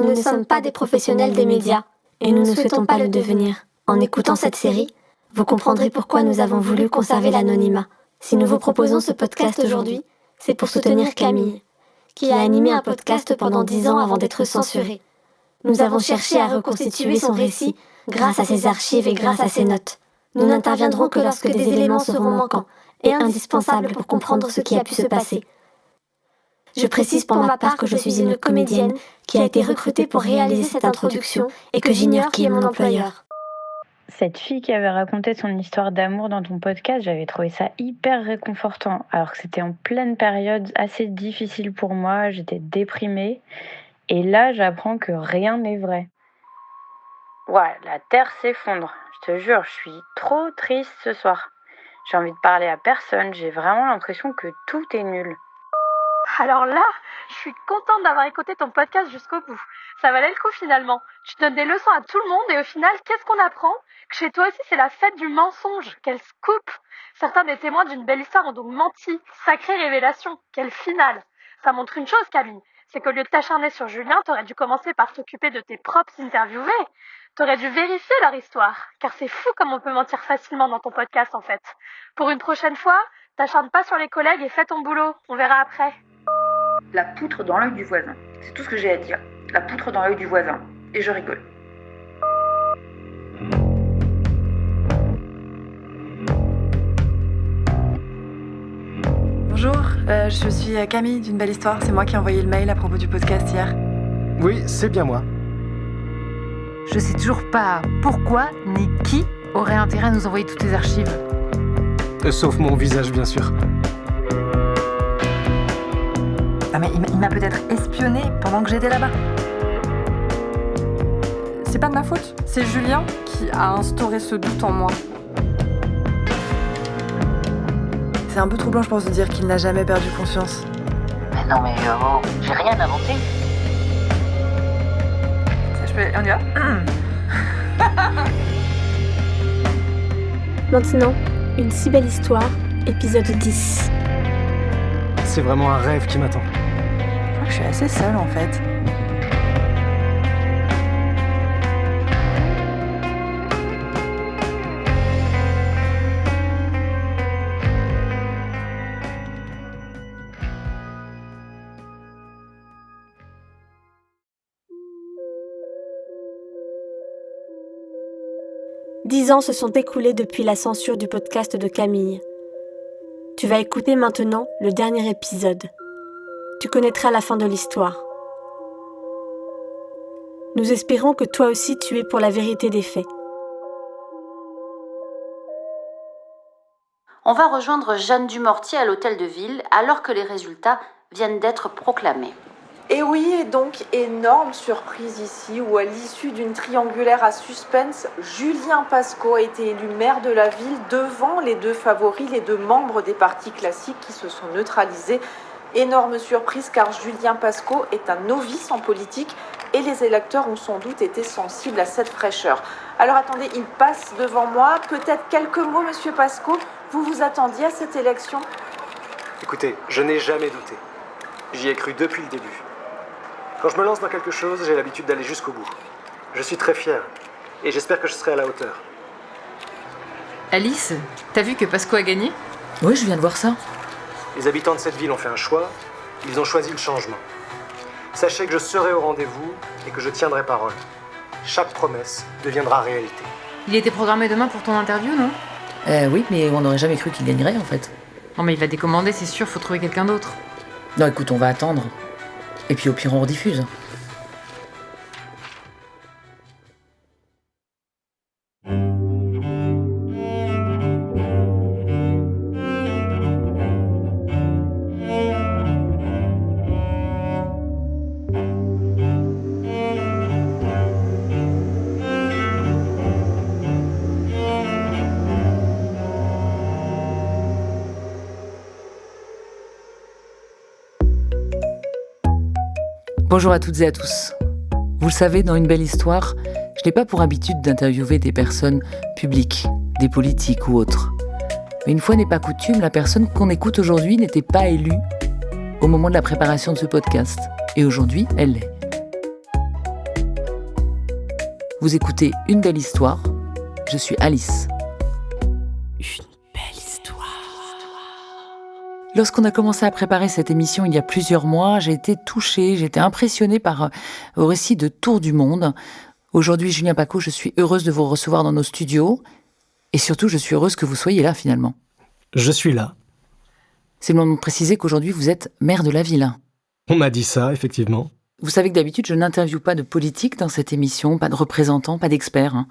Nous ne sommes pas des professionnels des médias, et nous ne souhaitons pas le devenir. En écoutant cette série, vous comprendrez pourquoi nous avons voulu conserver l'anonymat. Si nous vous proposons ce podcast aujourd'hui, c'est pour soutenir Camille, qui a animé un podcast pendant 10 ans avant d'être censurée. Nous avons cherché à reconstituer son récit grâce à ses archives et grâce à ses notes. Nous n'interviendrons que lorsque des éléments seront manquants et indispensables pour comprendre ce qui a pu se passer. Je précise pour ma part que je suis une comédienne qui a été recrutée pour réaliser cette introduction et que j'ignore qui est mon employeur. Cette fille qui avait raconté son histoire d'amour dans ton podcast, j'avais trouvé ça hyper réconfortant, alors que c'était en pleine période assez difficile pour moi, j'étais déprimée, et là j'apprends que rien n'est vrai. Ouais, la terre s'effondre, je te jure, je suis trop triste ce soir. J'ai envie de parler à personne, j'ai vraiment l'impression que tout est nul. Alors là, je suis contente d'avoir écouté ton podcast jusqu'au bout. Ça valait le coup finalement. Tu donnes des leçons à tout le monde et au final, qu'est-ce qu'on apprend? Que chez toi aussi, c'est la fête du mensonge. Quel scoop! Certains des témoins d'une belle histoire ont donc menti. Sacrée révélation. Quelle finale! Ça montre une chose, Camille. C'est qu'au lieu de t'acharner sur Julien, t'aurais dû commencer par t'occuper de tes propres interviewés. T'aurais dû vérifier leur histoire. Car c'est fou comme on peut mentir facilement dans ton podcast en fait. Pour une prochaine fois, t'acharne pas sur les collègues et fais ton boulot. On verra après. La poutre dans l'œil du voisin. C'est tout ce que j'ai à dire. La poutre dans l'œil du voisin. Et je rigole. Bonjour, je suis Camille d'une belle histoire. C'est moi qui ai envoyé le mail à propos du podcast hier. Oui, c'est bien moi. Je sais toujours pas pourquoi ni qui aurait intérêt à nous envoyer toutes les archives. Sauf mon visage, bien sûr. Ah mais il m'a peut-être espionné pendant que j'étais là-bas. C'est pas de ma faute, c'est Julien qui a instauré ce doute en moi. C'est un peu troublant, je pense, de dire qu'il n'a jamais perdu confiance. Mais non, mais j'ai rien inventé. On y va. Maintenant, une si belle histoire, épisode 10. C'est vraiment un rêve qui m'attend. Je crois que je suis assez seule en fait. « 10 ans se sont écoulés depuis la censure du podcast de Camille. Tu vas écouter maintenant le dernier épisode. Tu connaîtras la fin de l'histoire. Nous espérons que toi aussi tu es pour la vérité des faits. On va rejoindre Jeanne Dumortier à l'hôtel de ville alors que les résultats viennent d'être proclamés. Et oui, et donc, énorme surprise ici, où à l'issue d'une triangulaire à suspense, Julien Pascaud a été élu maire de la ville devant les deux favoris, les deux membres des partis classiques qui se sont neutralisés. Énorme surprise car Julien Pascaud est un novice en politique et les électeurs ont sans doute été sensibles à cette fraîcheur. Alors attendez, il passe devant moi. Peut-être quelques mots, monsieur Pascaud. Vous vous attendiez à cette élection? Écoutez, je n'ai jamais douté. J'y ai cru depuis le début. Quand je me lance dans quelque chose, j'ai l'habitude d'aller jusqu'au bout. Je suis très fier et j'espère que je serai à la hauteur. Alice, t'as vu que Pasco a gagné? Oui, je viens de voir ça. Les habitants de cette ville ont fait un choix, ils ont choisi le changement. Sachez que je serai au rendez-vous et que je tiendrai parole. Chaque promesse deviendra réalité. Il était programmé demain pour ton interview, non? Oui, mais on n'aurait jamais cru qu'il gagnerait, en fait. Non, mais il va décommander, c'est sûr, faut trouver quelqu'un d'autre. Non, écoute, on va attendre. Et puis au pire, on rediffuse. Bonjour à toutes et à tous. Vous le savez, dans Une belle histoire, je n'ai pas pour habitude d'interviewer des personnes publiques, des politiques ou autres. Mais une fois n'est pas coutume, la personne qu'on écoute aujourd'hui n'était pas élue au moment de la préparation de ce podcast. Et aujourd'hui, elle l'est. Vous écoutez Une belle histoire. Je suis Alice. Une belle histoire. Lorsqu'on a commencé à préparer cette émission il y a plusieurs mois, j'ai été touchée, j'ai été impressionnée par vos récits de tour du monde. Aujourd'hui, Julien Pacaud, je suis heureuse de vous recevoir dans nos studios. Et surtout, je suis heureuse que vous soyez là, finalement. Je suis là. C'est le moment de préciser qu'aujourd'hui, vous êtes maire de la ville. On m'a dit ça, effectivement. Vous savez que d'habitude, je n'interviewe pas de politique dans cette émission, pas de représentants, pas d'experts.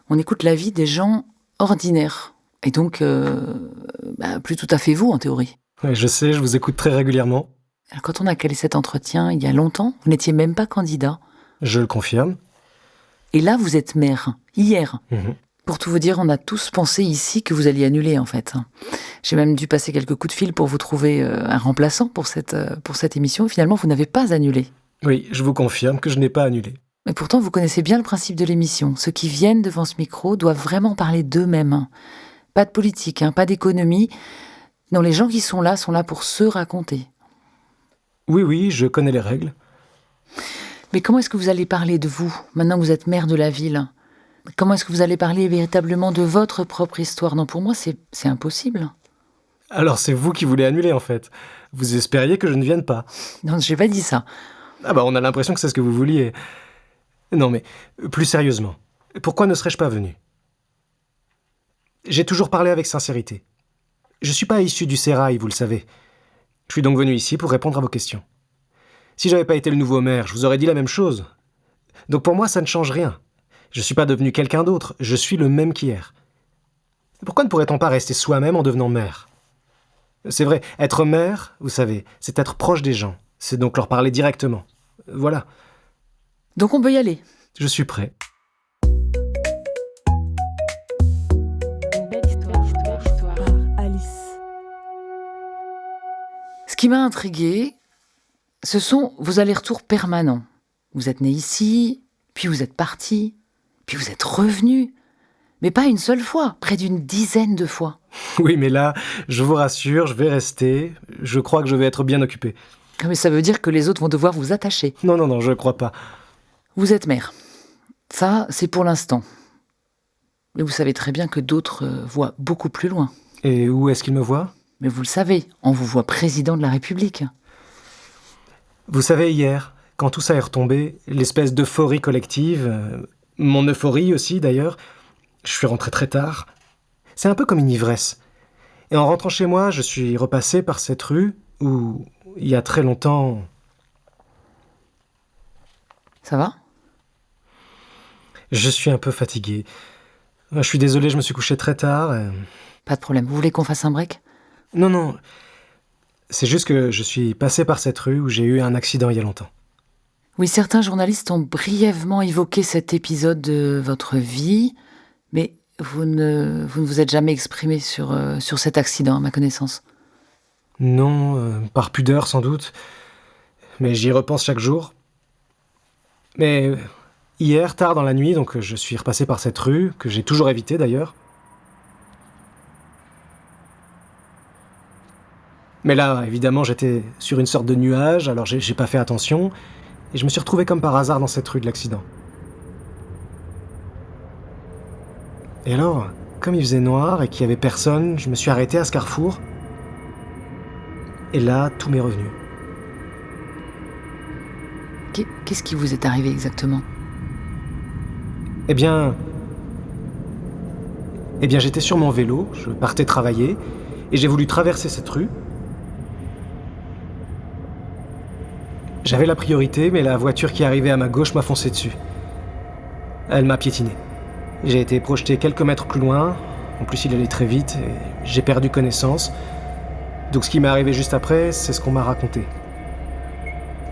On écoute la vie des gens ordinaires. Et donc, plus tout à fait vous, en théorie. Ouais, je sais, je vous écoute très régulièrement. Alors, quand on a calé cet entretien, il y a longtemps, vous n'étiez même pas candidat. Je le confirme. Et là, vous êtes maire, hier. Pour tout vous dire, on a tous pensé ici que vous alliez annuler, en fait. J'ai même dû passer quelques coups de fil pour vous trouver un remplaçant pour cette émission. Et finalement, vous n'avez pas annulé. Oui, je vous confirme que je n'ai pas annulé. Mais pourtant, vous connaissez bien le principe de l'émission. Ceux qui viennent devant ce micro doivent vraiment parler d'eux-mêmes. Pas de politique, pas d'économie. Non, les gens qui sont là pour se raconter. Oui, je connais les règles. Mais comment est-ce que vous allez parler de vous, maintenant que vous êtes maire de la ville ? Comment est-ce que vous allez parler véritablement de votre propre histoire ? Non, pour moi, c'est impossible. Alors, c'est vous qui voulez annuler, en fait. Vous espériez que je ne vienne pas. Non, j'ai pas dit ça. On a l'impression que c'est ce que vous vouliez. Non, mais plus sérieusement, pourquoi ne serais-je pas venu ? J'ai toujours parlé avec sincérité. Je suis pas issu du sérail, vous le savez. Je suis donc venu ici pour répondre à vos questions. Si j'avais pas été le nouveau maire, je vous aurais dit la même chose. Donc pour moi, ça ne change rien. Je suis pas devenu quelqu'un d'autre, je suis le même qu'hier. Pourquoi ne pourrait-on pas rester soi-même en devenant maire ? C'est vrai, être maire, vous savez, c'est être proche des gens. C'est donc leur parler directement. Voilà. Donc on peut y aller. Je suis prêt. Une belle histoire par Alice. Ce qui m'a intriguée, ce sont vos allers-retours permanents. Vous êtes né ici, puis vous êtes parti, puis vous êtes revenu. Mais pas une seule fois, près d'une dizaine de fois. Oui, mais là, je vous rassure, je vais rester. Je crois que je vais être bien occupé. Mais ça veut dire que les autres vont devoir vous attacher. Non, je crois pas. Vous êtes maire. Ça, c'est pour l'instant. Mais vous savez très bien que d'autres voient beaucoup plus loin. Et où est-ce qu'ils me voient ? Mais vous le savez, on vous voit président de la République. Vous savez, hier, quand tout ça est retombé, l'espèce d'euphorie collective, mon euphorie aussi d'ailleurs, je suis rentré très tard. C'est un peu comme une ivresse. Et en rentrant chez moi, je suis repassé par cette rue où, il y a très longtemps... Ça va ? Je suis un peu fatigué. Je suis désolé, je me suis couché très tard. Pas de problème. Vous voulez qu'on fasse un break ? Non. C'est juste que je suis passé par cette rue où j'ai eu un accident il y a longtemps. Oui, certains journalistes ont brièvement évoqué cet épisode de votre vie, mais vous ne vous êtes jamais exprimé sur cet accident, à ma connaissance. Non, par pudeur sans doute. Mais j'y repense chaque jour. Mais hier, tard dans la nuit, donc je suis repassé par cette rue, que j'ai toujours évitée d'ailleurs. Mais là, évidemment, j'étais sur une sorte de nuage, alors j'ai pas fait attention, et je me suis retrouvé comme par hasard dans cette rue de l'accident. Et alors, comme il faisait noir et qu'il y avait personne, je me suis arrêté à ce carrefour, et là, tout m'est revenu. Qu'est-ce qui vous est arrivé exactement ? Eh bien, j'étais sur mon vélo, je partais travailler, et j'ai voulu traverser cette rue. J'avais la priorité, mais la voiture qui arrivait à ma gauche m'a foncé dessus. Elle m'a piétiné. J'ai été projeté quelques mètres plus loin, en plus il allait très vite, et j'ai perdu connaissance. Donc ce qui m'est arrivé juste après, c'est ce qu'on m'a raconté.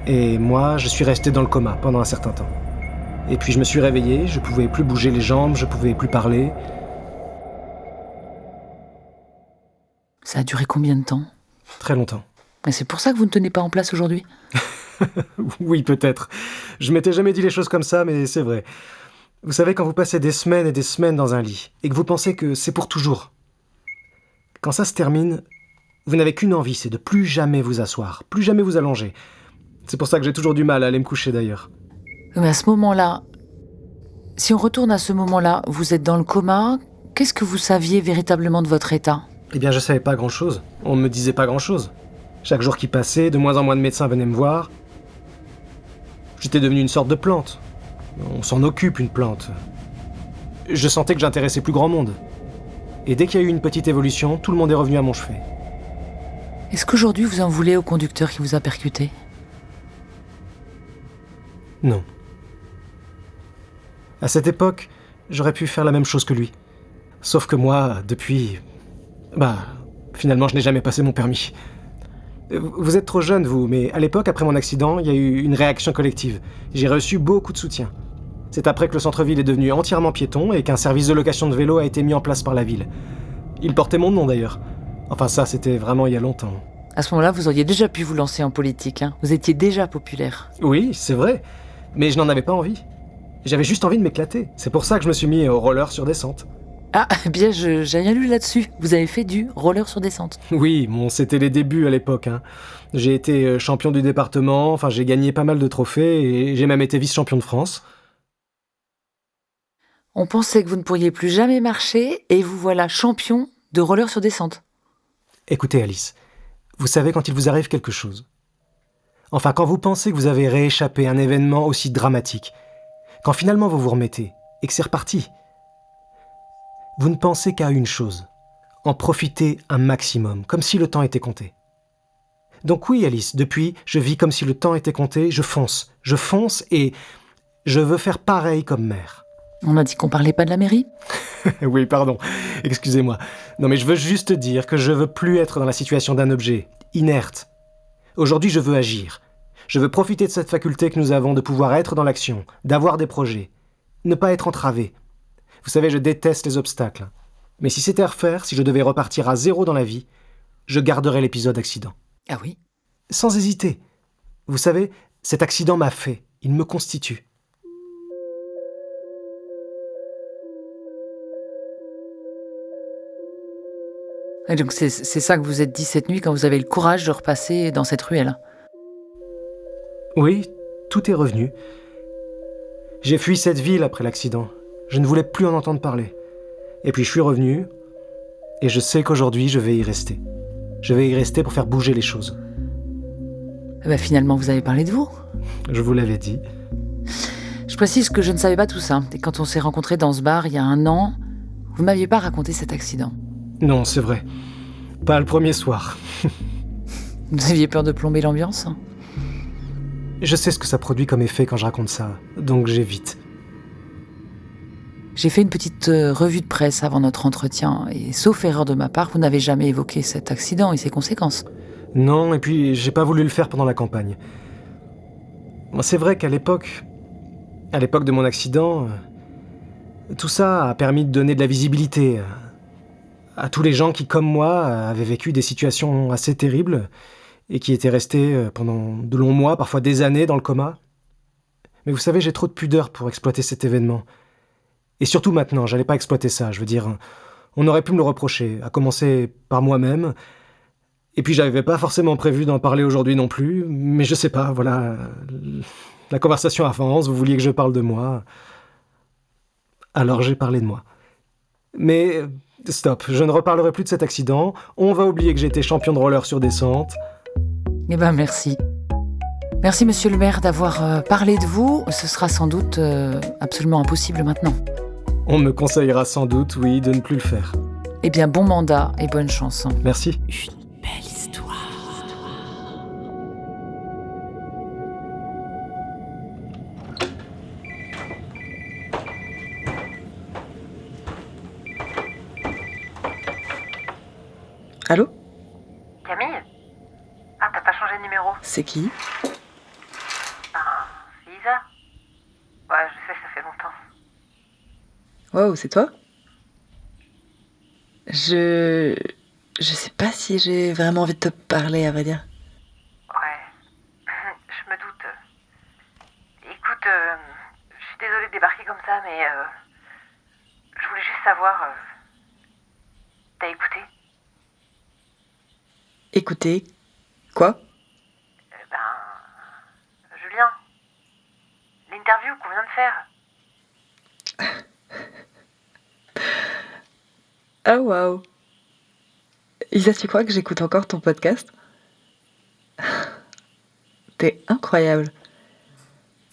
Et moi, je suis resté dans le coma pendant un certain temps. Et puis je me suis réveillé, je pouvais plus bouger les jambes, je pouvais plus parler. Ça a duré combien de temps ? Très longtemps. Et c'est pour ça que vous ne tenez pas en place aujourd'hui ? Oui, peut-être. Je m'étais jamais dit les choses comme ça, mais c'est vrai. Vous savez, quand vous passez des semaines et des semaines dans un lit, et que vous pensez que c'est pour toujours, quand ça se termine, vous n'avez qu'une envie, c'est de plus jamais vous asseoir, plus jamais vous allonger. C'est pour ça que j'ai toujours du mal à aller me coucher d'ailleurs. Mais à ce moment-là, Si on retourne à ce moment-là, vous êtes dans le coma, qu'est-ce que vous saviez véritablement de votre état ? Eh bien, je savais pas grand-chose. On me disait pas grand-chose. Chaque jour qui passait, de moins en moins de médecins venaient me voir. J'étais devenu une sorte de plante. On s'en occupe, une plante. Je sentais que j'intéressais plus grand monde. Et dès qu'il y a eu une petite évolution, tout le monde est revenu à mon chevet. Est-ce qu'aujourd'hui vous en voulez au conducteur qui vous a percuté ? Non. À cette époque, j'aurais pu faire la même chose que lui. Sauf que moi, depuis... finalement, je n'ai jamais passé mon permis. Vous êtes trop jeune, vous, mais à l'époque, après mon accident, il y a eu une réaction collective. J'ai reçu beaucoup de soutien. C'est après que le centre-ville est devenu entièrement piéton et qu'un service de location de vélo a été mis en place par la ville. Il portait mon nom, d'ailleurs. Enfin, ça, c'était vraiment il y a longtemps. À ce moment-là, vous auriez déjà pu vous lancer en politique, hein. Vous étiez déjà populaire. Oui, c'est vrai. Mais je n'en avais pas envie. J'avais juste envie de m'éclater. C'est pour ça que je me suis mis au roller sur descente. Ah, bien, j'ai rien lu là-dessus. Vous avez fait du roller sur descente. Oui, c'était les débuts à l'époque. J'ai été champion du département, j'ai gagné pas mal de trophées et j'ai même été vice-champion de France. On pensait que vous ne pourriez plus jamais marcher et vous voilà champion de roller sur descente. Écoutez Alice, vous savez quand il vous arrive quelque chose. Enfin, quand vous pensez que vous avez rééchappé à un événement aussi dramatique, quand finalement vous vous remettez et que c'est reparti, vous ne pensez qu'à une chose, en profiter un maximum, comme si le temps était compté. Donc oui Alice, depuis, je vis comme si le temps était compté, je fonce et je veux faire pareil comme mère. On a dit qu'on parlait pas de la mairie ? Oui, pardon, excusez-moi. Non mais je veux juste dire que je veux plus être dans la situation d'un objet, inerte. Aujourd'hui je veux agir. Je veux profiter de cette faculté que nous avons de pouvoir être dans l'action, d'avoir des projets, ne pas être entravé. Vous savez, je déteste les obstacles. Mais si c'était à refaire, si je devais repartir à zéro dans la vie, je garderais l'épisode accident. Ah oui ? Sans hésiter. Vous savez, cet accident m'a fait. Il me constitue. Et donc c'est ça que vous êtes dit cette nuit quand vous avez le courage de repasser dans cette ruelle ? Oui, tout est revenu. J'ai fui cette ville après l'accident. Je ne voulais plus en entendre parler. Et puis je suis revenu, et je sais qu'aujourd'hui je vais y rester. Je vais y rester pour faire bouger les choses. Finalement, vous avez parlé de vous ? Je vous l'avais dit. Je précise que je ne savais pas tout ça. Et quand on s'est rencontrés dans ce bar il y a 1 an, vous ne m'aviez pas raconté cet accident. Non, c'est vrai. Pas le premier soir. Vous aviez peur de plomber l'ambiance ? Je sais ce que ça produit comme effet quand je raconte ça, donc j'évite. J'ai fait une petite revue de presse avant notre entretien, et sauf erreur de ma part, vous n'avez jamais évoqué cet accident et ses conséquences. Non, et puis j'ai pas voulu le faire pendant la campagne. C'est vrai qu'à l'époque de mon accident, tout ça a permis de donner de la visibilité à tous les gens qui, comme moi, avaient vécu des situations assez terribles et qui étaient restés pendant de longs mois, parfois des années, dans le coma. Mais vous savez, j'ai trop de pudeur pour exploiter cet événement. Et surtout maintenant, j'allais pas exploiter ça, je veux dire, on aurait pu me le reprocher, à commencer par moi-même. Et puis j'avais pas forcément prévu d'en parler aujourd'hui non plus, mais je sais pas, voilà, la conversation avance, vous vouliez que je parle de moi. Alors j'ai parlé de moi. Mais stop, je ne reparlerai plus de cet accident, on va oublier que j'ai été champion de roller sur descente. Eh ben merci. Merci monsieur le maire d'avoir parlé de vous, ce sera sans doute absolument impossible maintenant. On me conseillera sans doute, oui, de ne plus le faire. Eh bien bon mandat et bonne chance. Merci. Une belle histoire. Allô ? Camille ? Ah, t'as pas changé de numéro ? C'est qui ? C'est Isa. Ouais, je sais, ça fait longtemps. Wow, c'est toi ? Je sais pas si j'ai vraiment envie de te parler, à vrai dire. Ouais, je me doute. Écoute, je suis désolée de débarquer comme ça, mais je voulais juste savoir... T'as écouté ? Écoutez, quoi ? Julien, l'interview qu'on vient de faire. Ah waouh. Isa, tu crois que j'écoute encore ton podcast? T'es incroyable.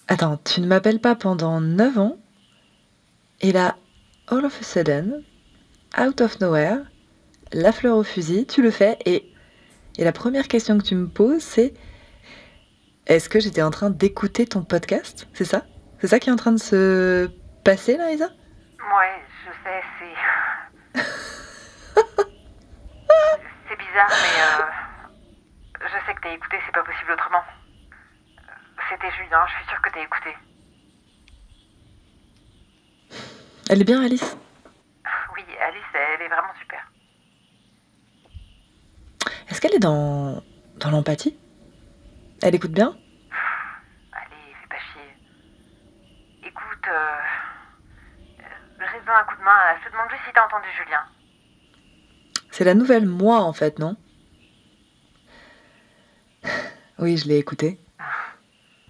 Attends, tu ne m'appelles pas pendant 9 ans et là, all of a sudden, out of nowhere, la fleur au fusil, tu le fais et la première question que tu me poses, c'est est-ce que j'étais en train d'écouter ton podcast? C'est ça? C'est ça qui est en train de se passer là, Isa? Ouais, je sais, c'est bizarre, mais je sais que t'as écouté, c'est pas possible autrement. C'était Julien, je suis sûre que t'as écouté. Elle est bien, Alice? Oui, Alice, elle est vraiment super. Est-ce qu'elle est dans l'empathie? Elle écoute bien? Allez, fais pas chier. Écoute, j'ai besoin d'un coup de main. Je te demande juste si t'as entendu Julien. C'est la nouvelle moi, en fait, non? Oui, je l'ai écouté.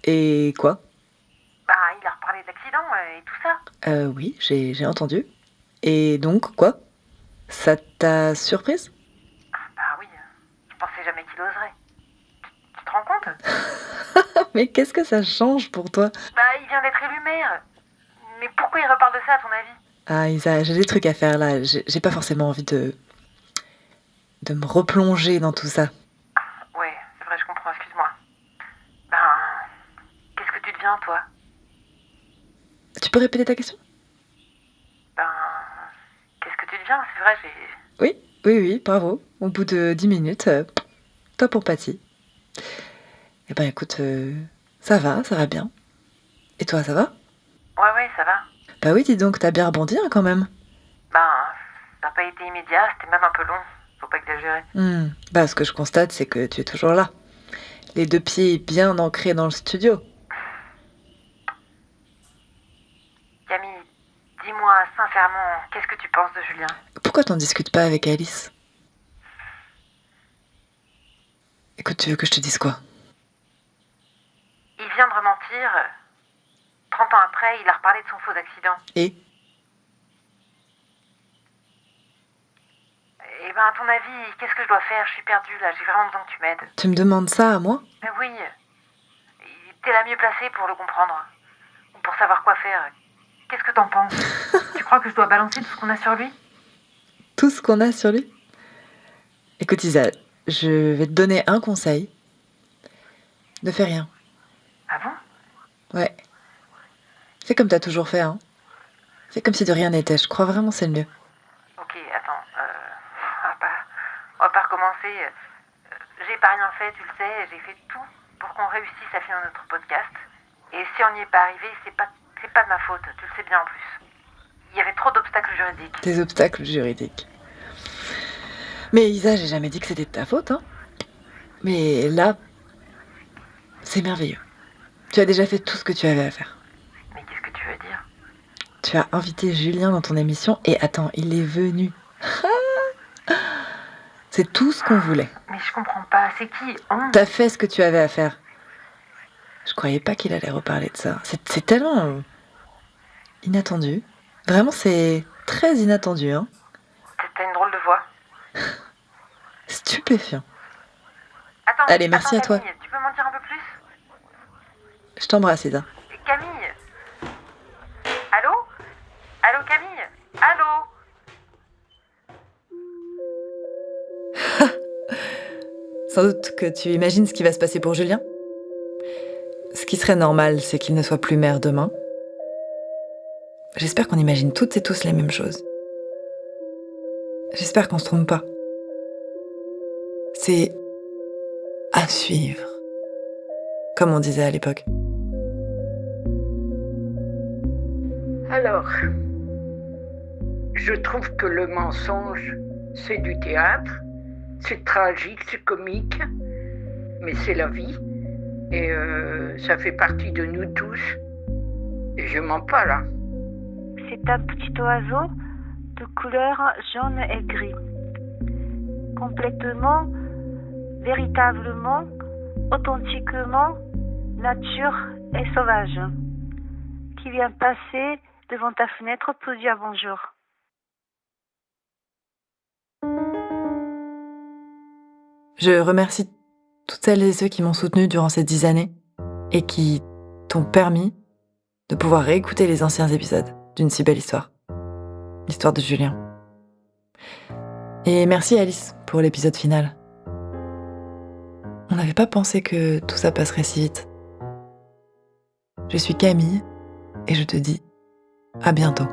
Et quoi? Bah, il a reparlé de l'accident et tout ça. Oui, j'ai entendu. Et donc, quoi? Ça t'a surprise? Bah oui, je pensais jamais qu'il oserait. Tu te rends compte? Mais qu'est-ce que ça change pour toi? Bah, il vient d'être élu maire. Mais pourquoi il reparle de ça, à ton avis? Ah, Isa, j'ai des trucs à faire là. J'ai pas forcément envie de me replonger dans tout ça. Ouais, c'est vrai, je comprends, excuse-moi. Ben, qu'est-ce que tu deviens, toi? Tu peux répéter ta question? Ben, qu'est-ce que tu deviens? C'est vrai, Oui, bravo. Au bout de 10 minutes, top pour Patty. Eh ben écoute, ça va bien. Et toi, ça va? Ouais, ça va. Bah oui, dis donc, t'as bien rebondi hein, quand même. Ben, ça n'a pas été immédiat, c'était même un peu long. Faut pas exagérer. Bah ce que je constate, c'est que tu es toujours là. Les 2 pieds bien ancrés dans le studio. Camille, dis-moi sincèrement, qu'est-ce que tu penses de Julien? Pourquoi t'en discutes pas avec Alice? Écoute, tu veux que je te dise quoi? Il vient de rementir. 30 ans après, il a reparlé de son faux accident. Et Eh ben, à ton avis, qu'est-ce que je dois faire? Je suis perdue là, j'ai vraiment besoin que tu m'aides. tu me demandes ça à moi? Mais oui, t'es la mieux placée pour le comprendre. Ou pour savoir quoi faire. Qu'est-ce que t'en penses? Tu crois que je dois balancer tout ce qu'on a sur lui? Tout ce qu'on a sur lui? Écoute Isa, je vais te donner un conseil. Ne fais rien. Ah bon? Ouais. Fais comme t'as toujours fait, hein. Fais comme si de rien n'était, je crois vraiment c'est le mieux. Ok, attends, on va pas recommencer. J'ai pas rien fait, tu le sais, j'ai fait tout pour qu'on réussisse à finir notre podcast. Et si on n'y est pas arrivé, c'est pas de ma faute, tu le sais bien en plus. Il y avait trop d'obstacles juridiques. Des obstacles juridiques. Mais Isa, j'ai jamais dit que c'était de ta faute, hein. Mais là, c'est merveilleux. Tu as déjà fait tout ce que tu avais à faire. Mais qu'est-ce que tu veux dire? Tu as invité Julien dans ton émission et attends, il est venu. C'est tout ce qu'on voulait. Mais je comprends pas, c'est qui? T'as fait ce que tu avais à faire. Je croyais pas qu'il allait reparler de ça. C'est tellement inattendu. Vraiment, c'est très inattendu, hein. T'as une drôle de voix. Stupéfiant. Attends, allez, merci à toi. Camille, tu peux m'en dire un peu plus? Je t'embrasse, Isa. Camille? Allô? Allô, Camille? Allô? Sans doute que tu imagines ce qui va se passer pour Julien. Ce qui serait normal, c'est qu'il ne soit plus maire demain. J'espère qu'on imagine toutes et tous les mêmes choses. J'espère qu'on se trompe pas. C'est à suivre, comme on disait à l'époque. Alors, je trouve que le mensonge, c'est du théâtre, c'est tragique, c'est comique, mais c'est la vie. Et ça fait partie de nous tous. Et je mens pas là. C'est un petit oiseau de couleur jaune et gris. Complètement, véritablement, authentiquement, nature et sauvage. Qui vient passer devant ta fenêtre pour dire bonjour. Je remercie toutes celles et ceux qui m'ont soutenue durant ces 10 années et qui t'ont permis de pouvoir réécouter les anciens épisodes d'une si belle histoire. L'histoire de Julien. Et merci Alice pour l'épisode final. On n'avait pas pensé que tout ça passerait si vite. Je suis Camille et je te dis à bientôt.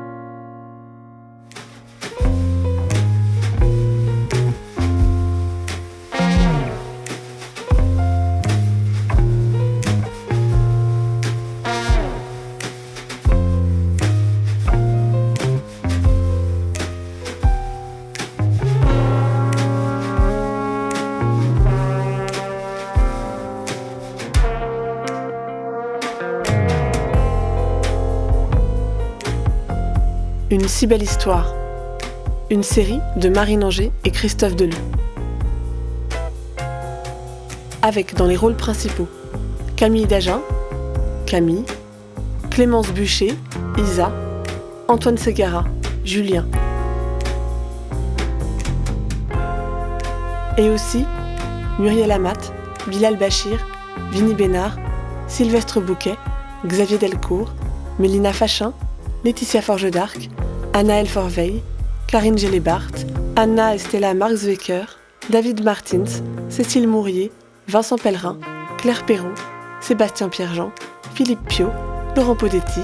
Une si belle histoire. Une série de Marine Anger et Christophe Deloux. Avec dans les rôles principaux Camille Dagen, Camille, Clémence Bûcher, Isa, Antoine Ségara, Julien. Et aussi Muriel Amat, Bilal Bachir, Vinnie Bénard, Sylvestre Bouquet, Xavier Delcourt, Mélina Fachin, Laetitia Forge d'Arc, Anaëlle Forveille, Karine Gélébart, Anna et Stella Marx-Wecker, David Martins, Cécile Mourier, Vincent Pellerin, Claire Perron, Sébastien Pierre-Jean, Philippe Piot, Laurent Podetti,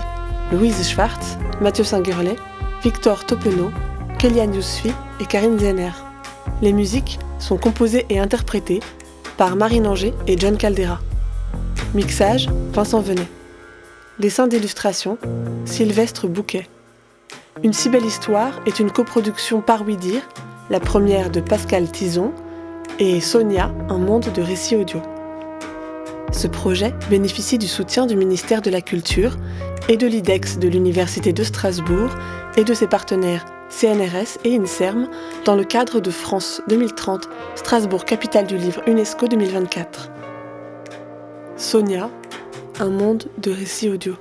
Louise Schwartz, Mathieu Singuerlet, Victor Topenot, Kéliane Yousfi et Karine Zenner. Les musiques sont composées et interprétées par Marine Anger et John Caldera. Mixage, Vincent Venet. Dessin d'illustration, Sylvestre Bouquet. Une si belle histoire est une coproduction par Oui-Dire, la première de Pascal Tison, et Sonia, un monde de récits audio. Ce projet bénéficie du soutien du ministère de la Culture et de l'IDEX de l'Université de Strasbourg et de ses partenaires CNRS et INSERM dans le cadre de France 2030, Strasbourg capitale du livre UNESCO 2024. Sonia, un monde de récits audio.